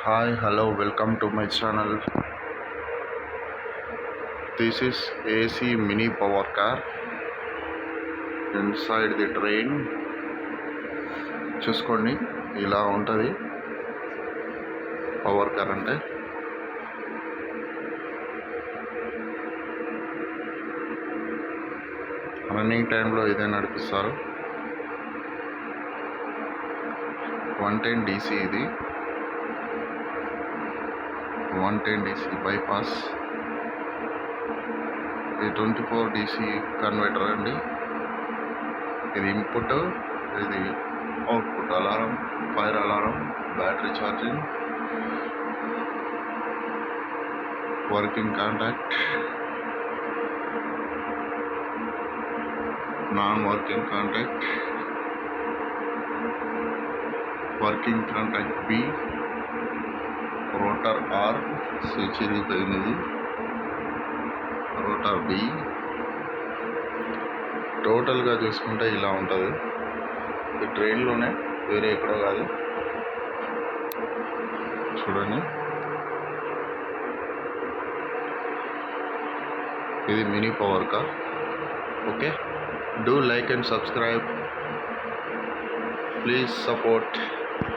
Hi, hello, welcome to my channel. This is AC mini power car inside the train. చూసుకోండి ఇలా ఉంటుంది power car అంటే. Running టైంలో ఇదే నడిపిస్తారు. 110 DC ఇది, 110 DC బైపాస్. ఇది 24 DC కన్వర్టర్ అండి. ఇది ఇన్పుట్, ఇది output. Alarm, fire alarm, battery charging, working contact, non working contact, working contact B, rotor R, switch ఇరిగిపోయింది, రోటర్ B. టోటల్గా చూసుకుంటే ఇలా ఉంటుంది. ఈ ట్రైన్లోనే, వేరే ఎక్కడో కాదు. చూడండి, ఇది mini power car. Okay, do like and subscribe, please support.